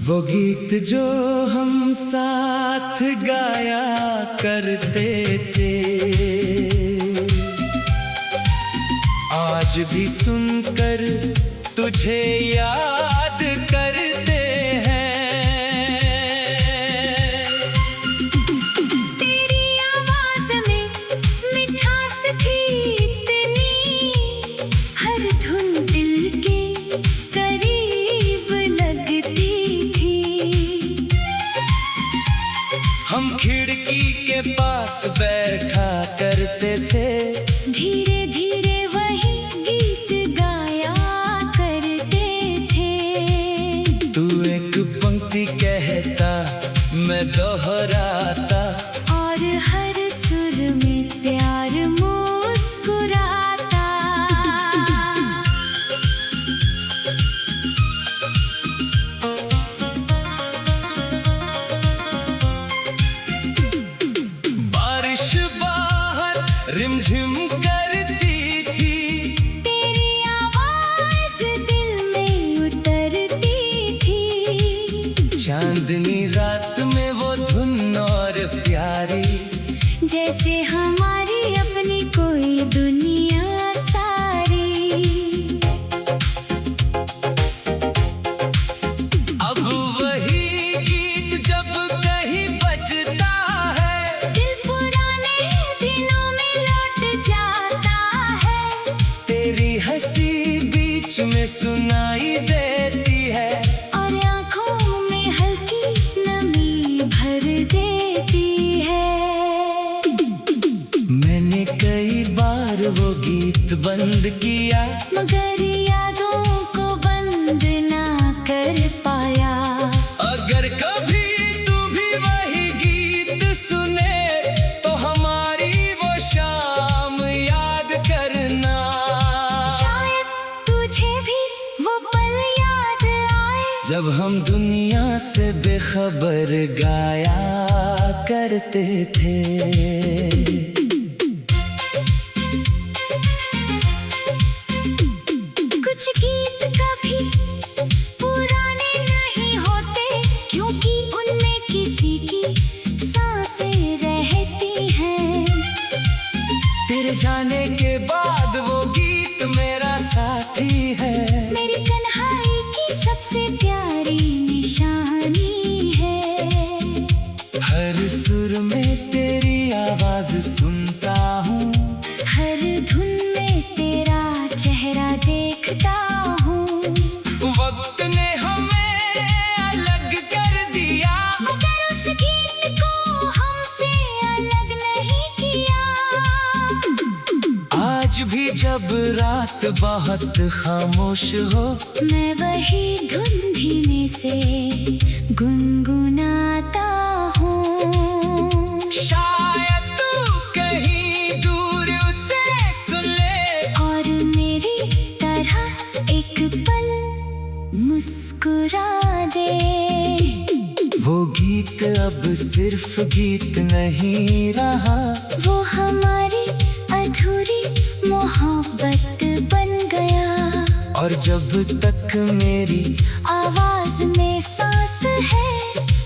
वो गीत जो हम साथ गाया करते थे, आज भी सुनकर तुझे याद करते हैं। तेरी आवाज में मिठास थी इतनी, हर धुन दिल के करीब लगती थी। हम खिड़की के पास बैठा करते थे, धीरे धीरे वही गीत गाया करते थे। तू एक पंक्ति कहता, मैं दोहराता, और हर सुर में प्यार मुस्कुराता। बारिश बाहर रिमझिम करती थी, तेरी आवाज दिल में उतरती थी। चांदनी रात में वो धुन और प्यारी, जैसे हमारी अपनी कोई दुनिया सारी। अब वही गीत जब कहीं बजता है, दिल पुराने दिनों में लौट जाता है। तेरी हंसी बीच में सुनाई देती है, और आँखों में हल्की नमी भर देती है। मैंने कई बार वो गीत बंद किया, मगर यादों को बंद ना कर पाया। अगर कभी तू भी वही गीत सुने तो हमारी वो शाम याद करना। शायद तुझे भी वो पल याद आए, जब हम दुनिया से बेखबर गाया करते थे। कुछ गीत कभी पुराने नहीं होते, क्योंकि उनमें किसी की सांसें रहती हैं। तेरे जाने के बाद वो गीत मेरा साथी है, मेरी तन्हाई की सबसे प्यारी निशानी है। हर सुर में तेरी आवाज सुनता हूँ, हर धुन में तेरा चेहरा देखता हूँ। वक्त ने हमें अलग कर दिया, मगर उस गीत को हमसे अलग नहीं किया। आज भी जब रात बहुत खामोश हो, मैं वही धुन धीमे से गुनगुनाता हूँ। शायद तू कहीं दूर उसे सुन ले, और मेरी तरह एक पल मुस्कुरा दे। वो गीत अब सिर्फ गीत नहीं रहा, वो हमारी अधूरी मोहब्बत बन गया। और जब तक मेरी आवाज में सांस है,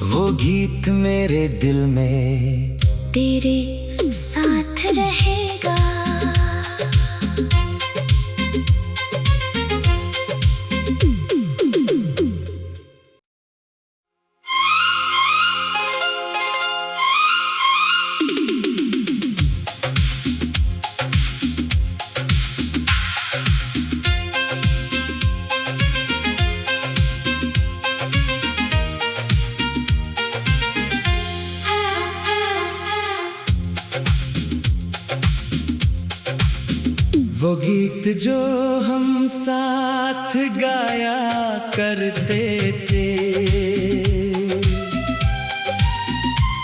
वो गीत मेरे दिल में तेरे साथ रहेगा। वो गीत जो हम साथ गाया करते थे,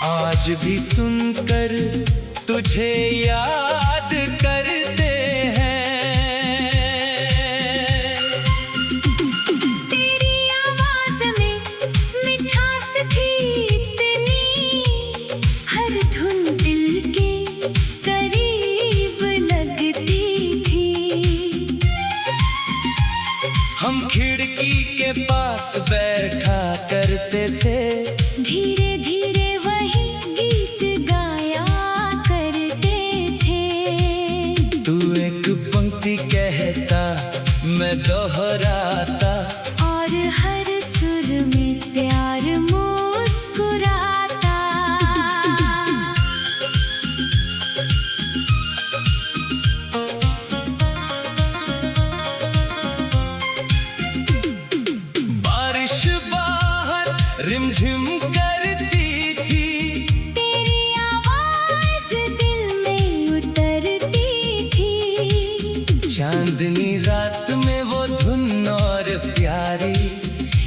आज भी सुनकर तुझे याद करते हैं। मैं दोहराता, और हर सुर में प्यार मुस्कुराता। बारिश बाहर रिमझिम करती थी, तेरी आवाज दिल में उतरती थी। चांदनी रात में वो धुन और प्यारी,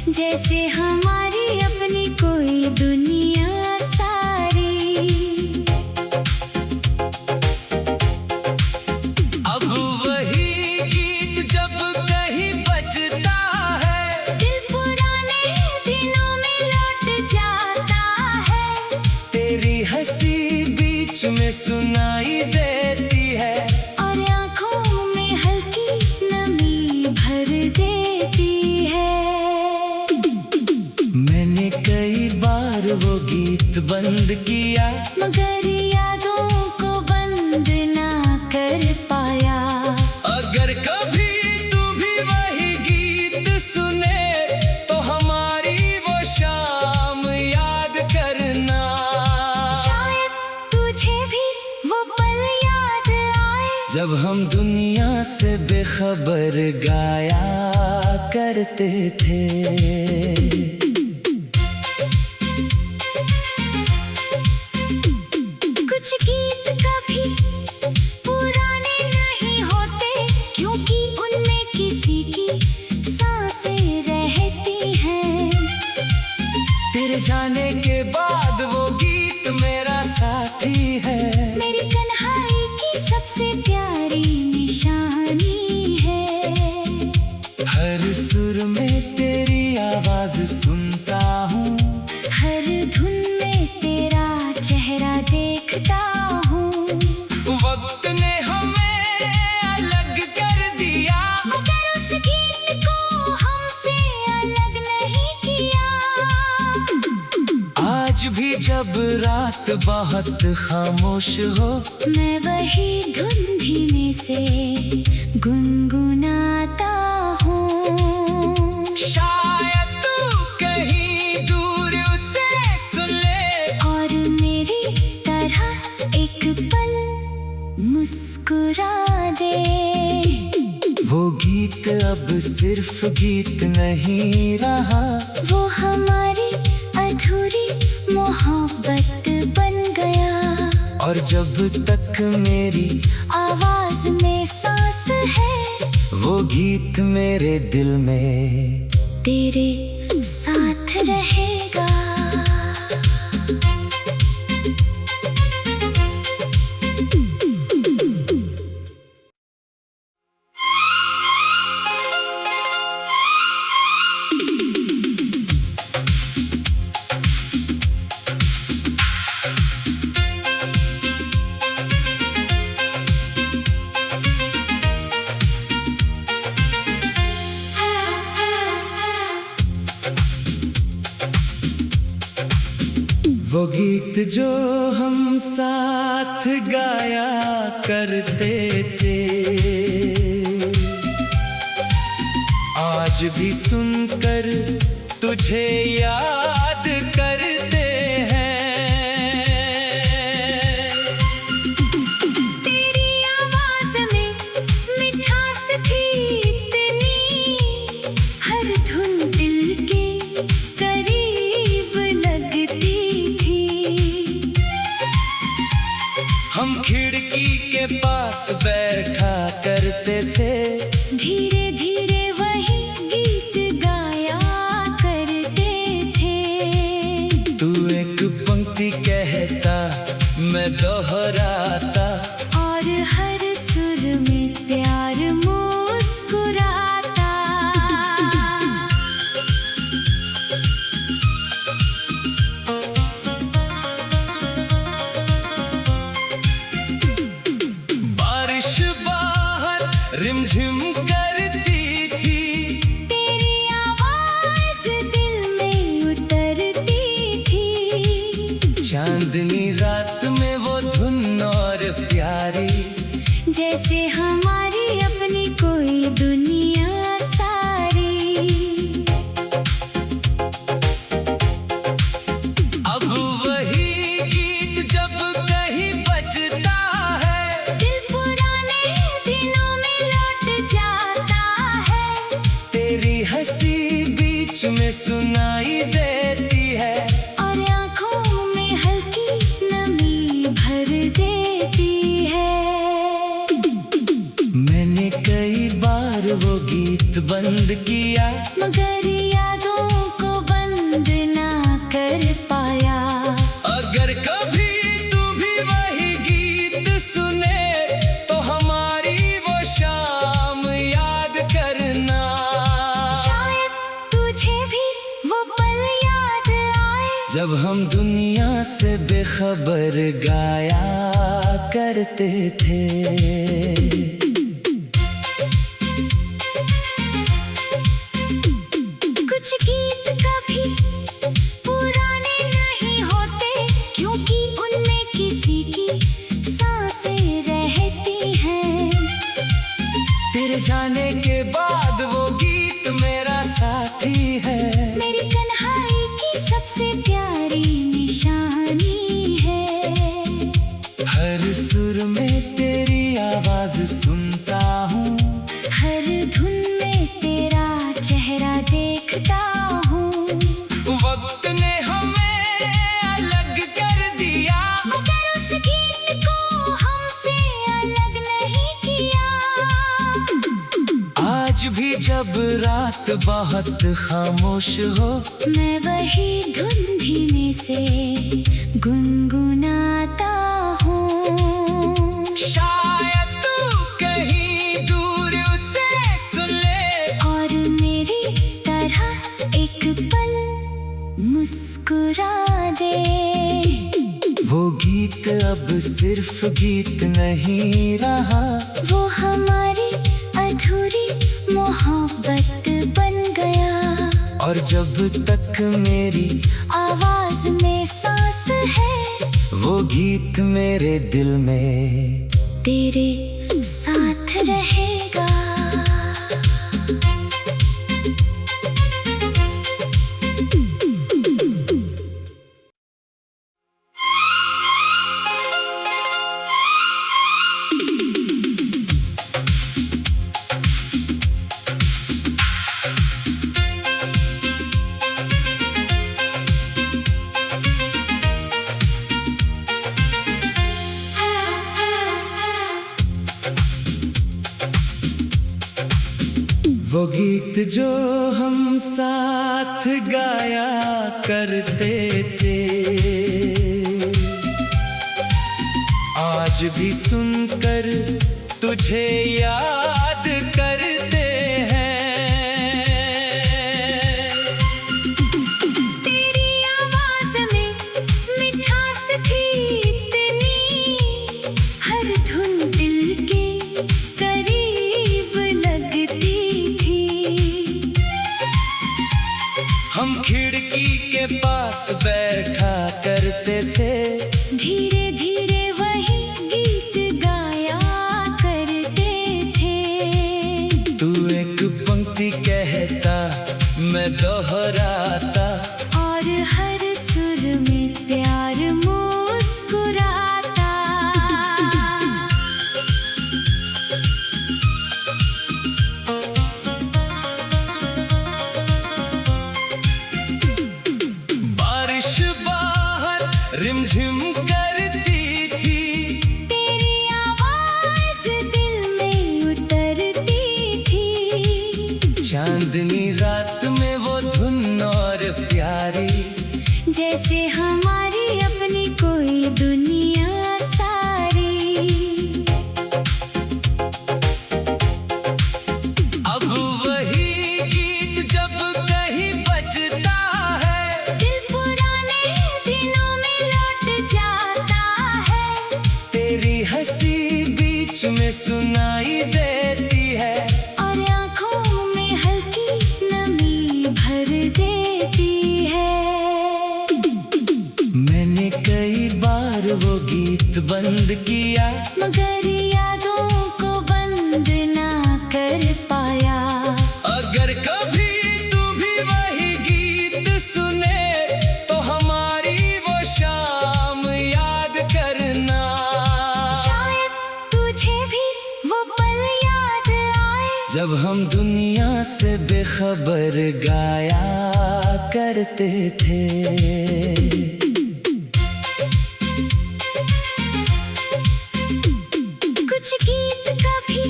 जैसे हमारी अपनी कोई दुनिया सारी। अब वही गीत जब कहीं बजता है, दिल पुराने दिनों में लौट जाता है। तेरी हंसी बीच में सुनाई देती है, और आँखों में हल्की नमी भर देती है। मैंने कई बार वो गीत बंद किया, मगर यादों को बंद ना कर पाया। अगर कभी तू भी वही गीत सुने तो हमारी वो शाम याद करना। शायद तुझे भी वो पल याद आए, जब हम दुनिया से बेखबर गाया करते थे। कुछ गीत कभी पुराने नहीं होते, क्योंकि उनमें किसी की सांसें रहती हैं। तेरे जाने के बाद वो गीत मेरा साथी है, मेरी तन्हाई की सबसे प्यारी निशानी है। हर सुर में तेरी आवाज सुनता हूँ, हर धुन में तेरा चेहरा देखता हूँ। वक्त ने हमें अलग कर दिया, मगर उस गीत को हमसे अलग नहीं किया। आज भी जब रात बहुत खामोश हो, मैं वही धुन धीमे से गुनगुनाता हूँ। शायद तू कहीं दूर उसे सुन ले, और मेरी तरह एक पल मुस्कुरा दे। वो गीत अब सिर्फ गीत नहीं रहा, वो हमारी अधूरी मोहब्बत बन गया। और जब तक मेरी आवाज में सांस है, वो गीत मेरे दिल में तेरे साथ रहेगा। वो गीत जो हम साथ गाया करते थे, आज भी सुनकर तुझे याद करते हैं। तेरी आवाज में मिठास थी इतनी, हर धुन दिल के करीब लगती थी। हम खिड़की के पास बैठा करते थे, धीरे धीरे वही गीत गाया करते थे। तू एक पंक्ति कहता, मैं दोहराता, और हर सुर में प्यार मुस्कुराता। बारिश बाहर रिमझिम करती थी, तेरी आवाज दिल में उतरती थी। चांदनी रात में वो धुन और प्यारी, जैसे हमारी अपनी कोई दुनिया सुनाई देती है और आँखों में हल्की नमी भर देती है। मैंने कई बार वो गीत बंद किया मगर यादों को बंद ना कर पाया। अगर कभी तू भी वही गीत सुने तो हमारी वो शाम याद करना। शायद तुझे भी वो पल याद आए जब हम दुनिया से बेखबर गाया करते थे। कुछ गीत कभी पुराने नहीं होते क्योंकि उनमें किसी की सांसें रहती हैं। तेरे जाने के बाद वो गीत मेरा साथी है। मेरी तन्हाई की सबसे प्यारी निशानी है। हर सुर में तेरी आवाज सुनता हूँ, हर धुन में तेरा चेहरा देखता हूँ। वक्त ने हमें अलग कर दिया मगर उस गीत को हमसे अलग नहीं किया। आज भी जब रात बहुत खामोश हो मैं वही धुन धीमे से गुनगुनाता हूँ। शायद तू कहीं दूर उसे सुन ले और मेरी तरह एक पल मुस्कुरा दे। वो गीत अब सिर्फ गीत नहीं रहा, वो हमारी अधूरी मोहब्बत बन गया। और जब तक मेरी आवाज में सांस है वो गीत मेरे दिल में तेरे साथ रहेगा। वो गीत जो हम साथ गाया करते थे, आज भी सुनकर तुझे याद करते हैं। तेरी आवाज में मिठास थी इतनी, हर धुन दिल के करीब लगती थी। हम खिड़की के पास बैठा करते थे, धीरे धीरे वही गीत गाया करते थे। तू एक पंक्ति कहता मैं दोहराता, और हर सुर में प्यार मुस्कुराता। बारिश बाहर रिमझिम करती थी, तेरी आवाज दिल में उतरती थी। चांदनी रात में वो धुन और प्यारी, जैसे हमारी अपनी कोई दुनिया सारी। अब वही गीत जब कहीं बजता है, दिल पुराने दिनों में लौट जाता है। तेरी हंसी बीच में सुनाई देती है और आँखों में हल्की नमी भर देती है। मैंने कई बार वो गीत बंद किया मगर यादों को बंद ना कर पाया। अगर कभी तू भी वही गीत सुने तो हमारी वो शाम याद करना। शायद तुझे भी वो पल याद आए जब हम दुनिया से बेखबर गाया करते थे। कुछ गीत कभी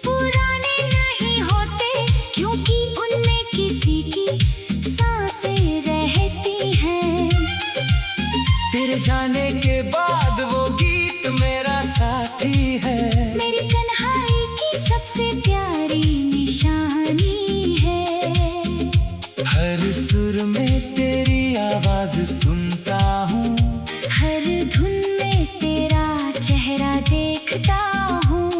पुराने नहीं होते, क्योंकि उनमें किसी की सांसें रहती हैं। तेरे जाने के बाद वो गीत मेरा साथी है, मेरी तन्हाई की सबसे प्यारी निशानी है। हर सुर में तेरी आवाज सुनता हूँ, हर धुन में तेरा चेहरा देखता हूँ।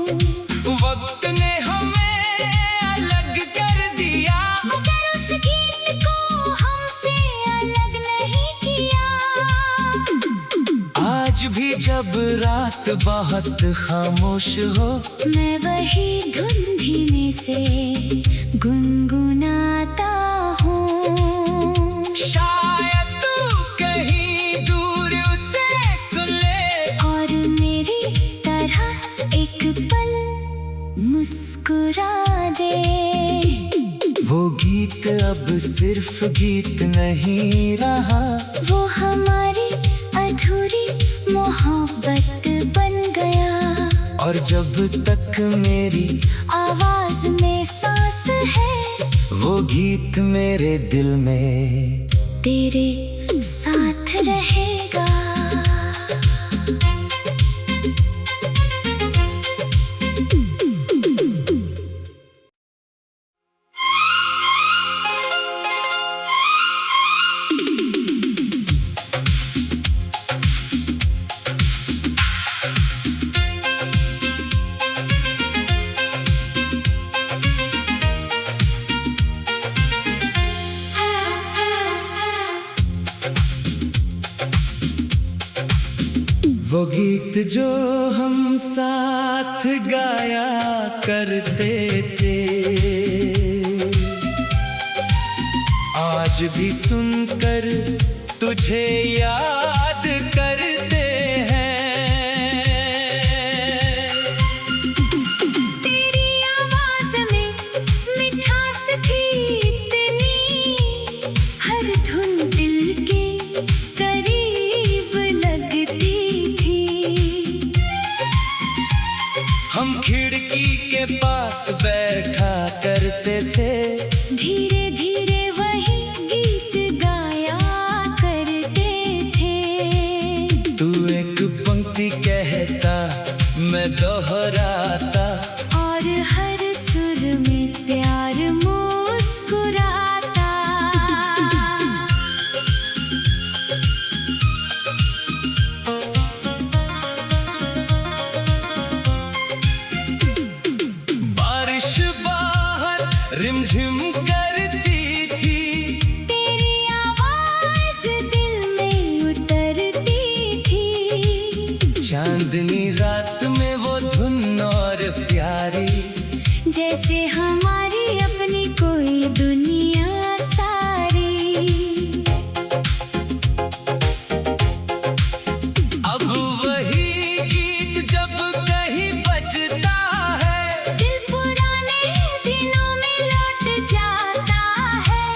वक्त ने हमें अलग कर दिया, मगर उस गीत को हमसे अलग नहीं किया। आज भी जब रात बहुत खामोश हो, मैं वही धुन धीमे से गुनगुनाता हूँ। शायद तू कहीं दूर उसे सुन ले, और मेरी तरह एक पल मुस्कुरा दे। वो गीत अब सिर्फ गीत नहीं रहा, वो हमारी अधूरी मोहब्बत बन गया। और जब तक मेरी आवाज में सांस है, वो गीत मेरे दिल में तेरे साथ रहेगा। वो गीत जो हम साथ गाया करते थे, आज भी सुनकर तुझे याद करते हैं। तेरी आवाज में मिठास थी इतनी, हर धुन दिल के करीब लगती थी। हम खिड़की के पास बैठा करते थे, धीरे धीरे वही गीत गाया करते थे। तू एक पंक्ति कहता, मैं दोहराता, और हर सुर में प्यार मुस्कुराता। बारिश बाहर रिमझिम करती थी, तेरी आवाज दिल में उतरती थी। चांदनी रात में वो धुन और प्यारी, जैसे हमारी अपनी कोई दुनिया सारी। अब वही गीत जब कहीं बजता है, दिल पुराने दिनों में लौट जाता है।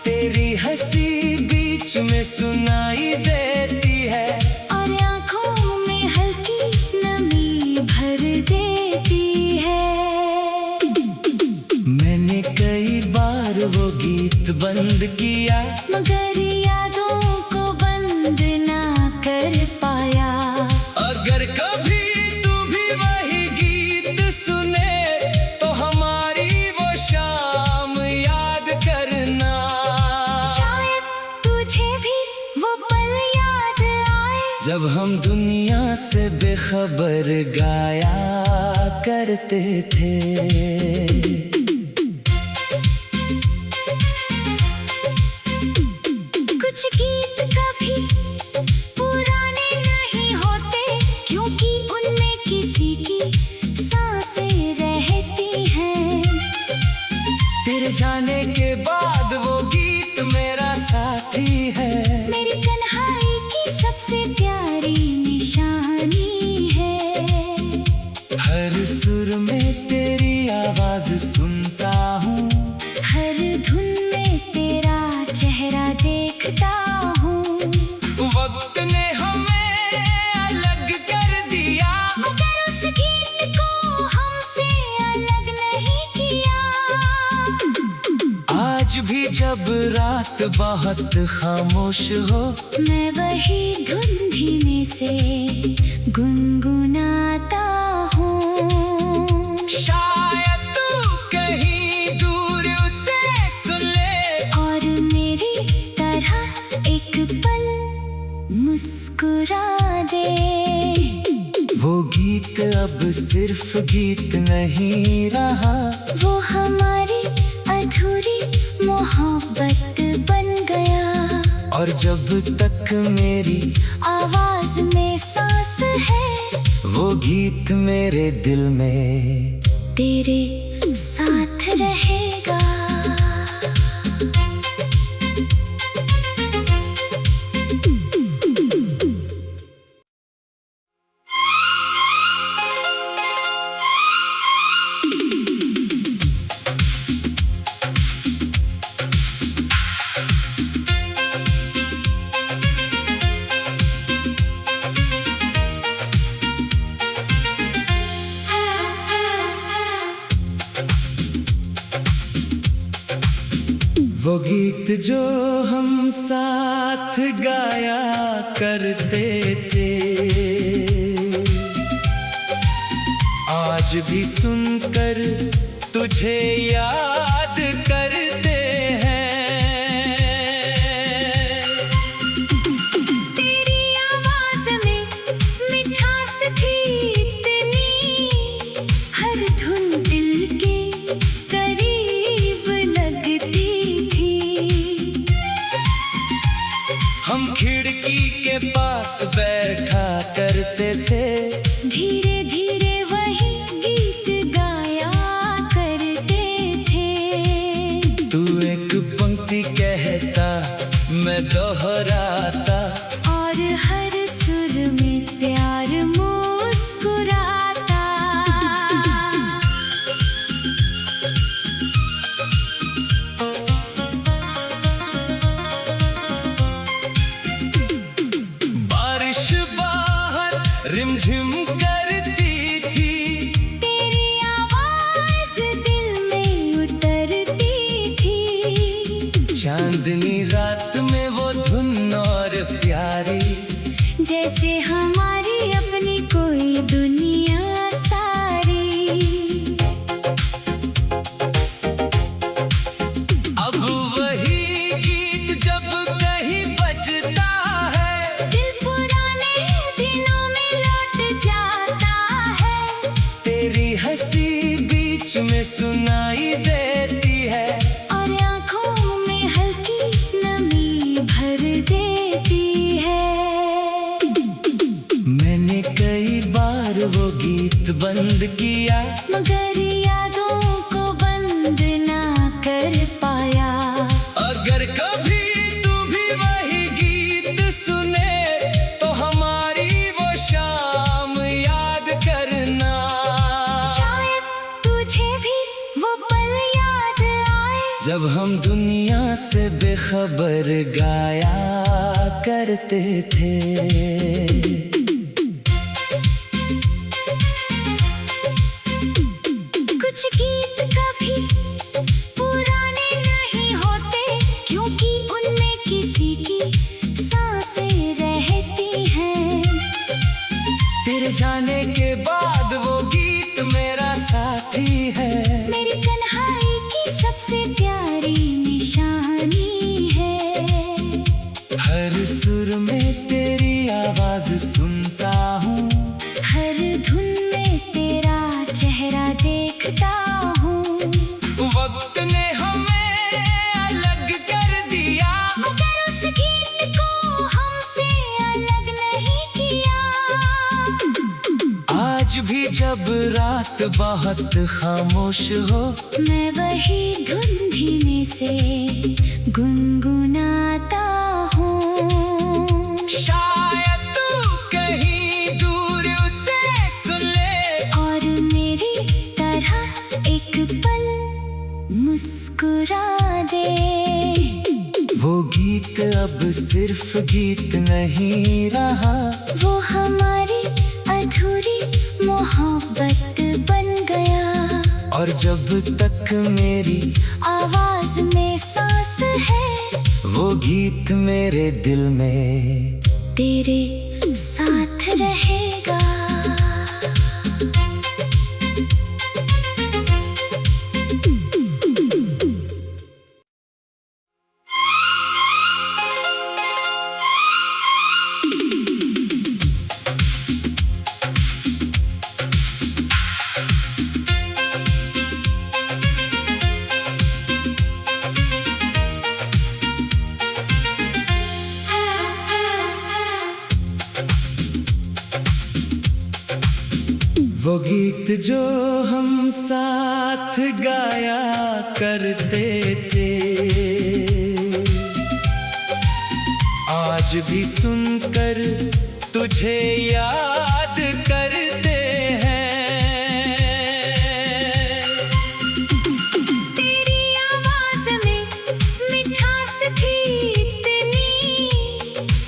तेरी हंसी बीच में सुनाई देती है, और आँखों में हल्की नमी भर देती है। मैंने कई बार वो गीत बंद किया, मगर यादों को बंद ना कर पाया। अगर कभी तू भी वही गीत सुने, तो हमारी वो शाम याद करना। शायद तुझे भी वो पल याद आए, जब हम दुनिया से बेखबर गाया करते थे। कुछ गीत कभी पुराने नहीं होते, क्योंकि उनमें किसी की सांसें रहती हैं। तेरे जाने के बाद वो गीत मेरा साथी है, मेरी तन्हाई की सबसे प्यारी निशानी है। हर सुर में तेरी आवाज आज भी जब रात बहुत खामोश हो, मैं वही धुन धीमे से गुनगुनाता हूँ। शायद तू कहीं दूर उसे सुन ले और मेरी तरह एक पल मुस्कुरा दे। वो गीत अब सिर्फ गीत नहीं रहा, वो हमारी अधूरी मोहब्बत बन गया। और जब तक मेरी आवाज में सांस है, वो गीत मेरे दिल में तेरे साथ रहेगा। वो गीत जो हम साथ गाया करते थे, आज भी सुनकर तुझे याद करते हैं। तेरी आवाज में मिठास थी इतनी, हर धुन दिल के करीब लगती थी। हम खिड़की के पास बैठा करते थे, धीरे धीरे वही गीत गाया करते थे। तू एक पंक्ति कहता, मैं दोहराता, और हर सुर में प्यार मुस्कुराता। बारिश बाहर रिमझिम करती थी, तेरी आवाज दिल में उतरती थी। चांदनी रात में वो धुन और प्यारी, जैसे हमारी अपनी कोई दुनिया सारी। अब वही गीत जब कहीं बजता है, दिल पुराने दिनों में लौट जाता है। तेरी हंसी बीच में सुनाई देती है, और आँखों में हल्की नमी भर देती है। मैंने कई बार वो गीत बंद किया, मगर यादों को बंद ना कर पाया। अगर कभी तू भी वही गीत सुने, तो हमारी वो शाम याद करना। शायद तुझे भी वो पल याद आए, जब हम दुनिया से बेखबर गाया करते थे। कुछ गीत कभी पुराने नहीं होते, क्योंकि उनमें किसी की सांसें रहती हैं। तेरे जाने के बाद वो गीत मेरा साथी है, मेरी तन्हाई की सबसे प्यारी निशानी है। हर सुर में तेरी आवाज सुनता हूँ, हर धुन में तेरा चेहरा देखता हूँ। वक्त ने हमें अलग कर दिया, मगर उस गीत को हमसे अलग नहीं किया। आज भी जब रात बहुत खामोश हो, मैं वही धुन धीमे से गुनगुनाता हूँ। शायद तू कहीं दूर उसे सुन ले और मेरी तरह एक पल मुस्कुरा दे। वो गीत अब सिर्फ गीत नहीं रहा, वो हमारी अधूरी मोहब्बत बन गया। और जब तक मेरी आवाज में सांस है, वो गीत मेरे दिल में तेरे साथ रहेगा। वो गीत जो हम साथ गाया करते थे, आज भी सुनकर तुझे याद करते हैं। तेरी आवाज में मिठास थी इतनी,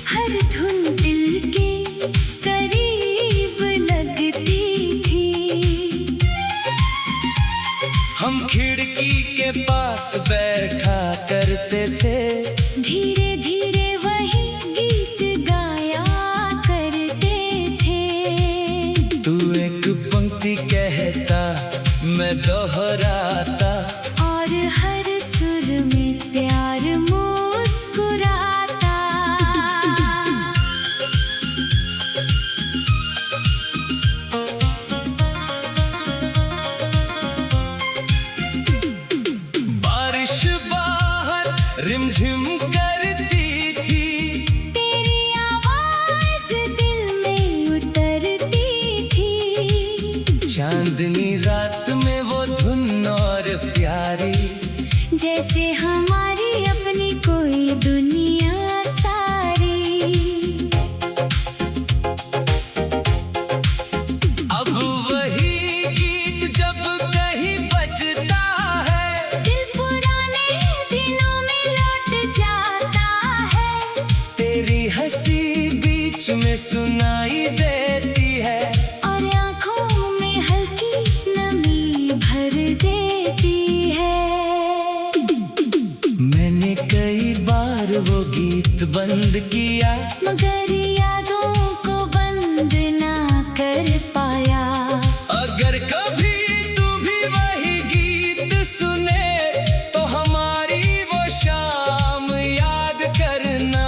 हर धुन दिल के करीब लगती थी। हम खिड़की के पास बैठा करते थे, धीरे धीरे वही गीत गाया करते थे। तू एक पंक्ति कहता, मैं दोहराता, और हर सुर में प्यार मुस्कुराता। बारिश बाहर रिमझिम करती थी, तेरी आवाज दिल में उतरती थी। चांदनी रात में वो धुन और प्यारी, जैसे हमारी अपनी कोई दुनिया सारी। अब वही गीत जब कहीं बजता है, दिल पुराने दिनों में लौट जाता है। तेरी हंसी बीच में सुनाई देती है, और आँखों में हल्की नमी भर देती है। मैंने कई बार वो गीत बंद किया, मगर यादों को बंद ना कर पाया। अगर कभी तू भी वही गीत सुने तो हमारी वो शाम याद करना।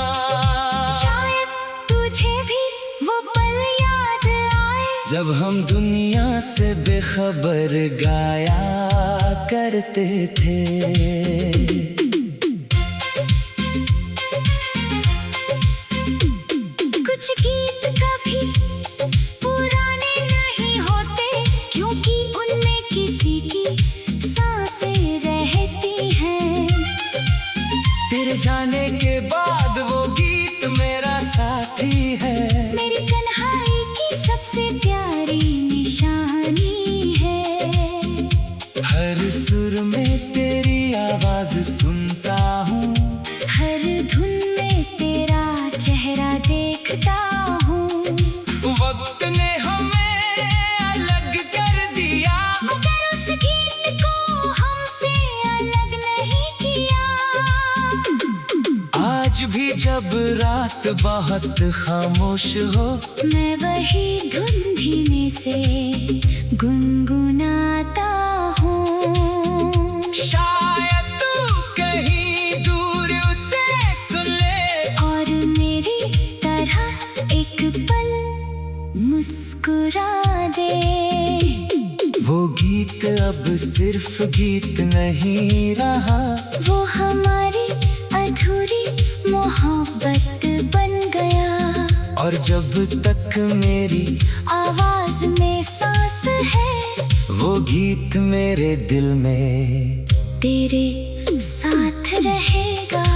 शायद तुझे भी वो पल याद आए, जब हम दुनिया से बेखबर गाया करते थे। कुछ गीत कभी पुराने नहीं होते, क्योंकि उनमें किसी की सांसें रहती हैं। तेरे जाने के बाद वो गीत मेरा साथी है, मेरी तन्हाई की सबसे प्यारी निशानी है। हर सुर में तेरी आवाज सुनता हूँ, हर धुन में तेरा चेहरा देखता हूँ। वक्त ने हमें अलग कर दिया, मगर उस गीत को हमसे अलग नहीं किया। आज भी जब रात बहुत खामोश हो, मैं वही धुन धीमे से गुनगुनाता हूँ। शायद तू कहीं दूर उसे सुन ले, और मेरी तरह एक पल मुस्कुरा दे। वो गीत अब सिर्फ गीत नहीं रहा, वो हमारी अधूरी मोहब्बत बन गया। और जब तक मेरी आवाज में सांस है, वो गीत मेरे दिल में तेरे साथ रहेगा।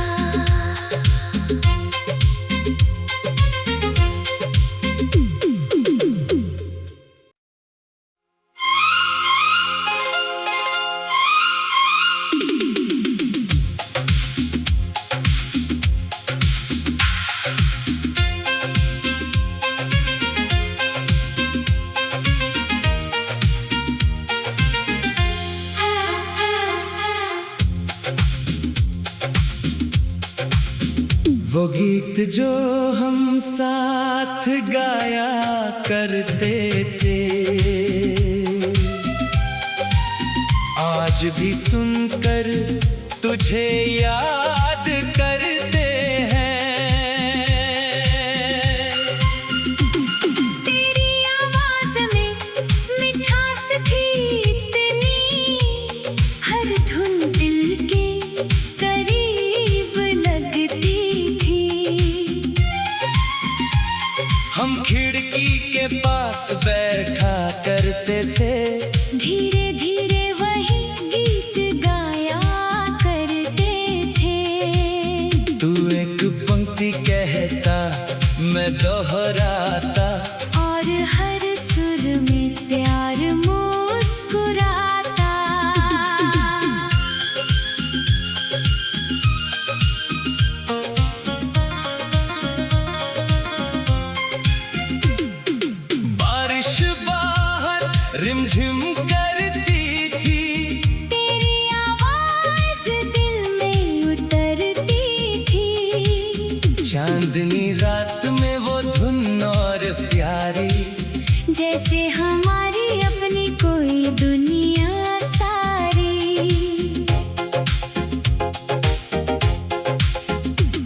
गीत जो हम साथ गाया करते थे, आज भी सुनकर तुझे याद करते हैं। तेरी आवाज में मिठास थी इतनी, हर धुन दिल के करीब लगती थी। हम खिड़की के पास बैठा करते थे, धीरे धीरे वही गीत गाया करते थे। तू एक पंक्ति कहता मैं दोहराता, और हर सुर में प्यार मुस्कुराता। बारिश बाहर रिमझिम करती थी, तेरी आवाज दिल में उतरती थी। चांदनी रात में वो धुन और प्यारी, जैसे हमारी अपनी कोई दुनिया सारी।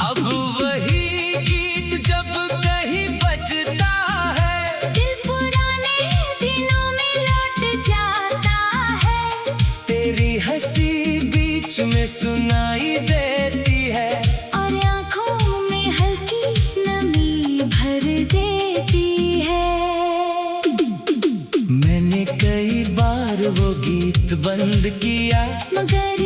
अब वही गीत जब कहीं बजता है, दिल पुराने दिनों में लौट जाता है। तेरी हंसी बीच में सुनाई देती है, और आँखों में हल्की नमी भर देती है। मैंने कई बार वो गीत बंद किया, मगर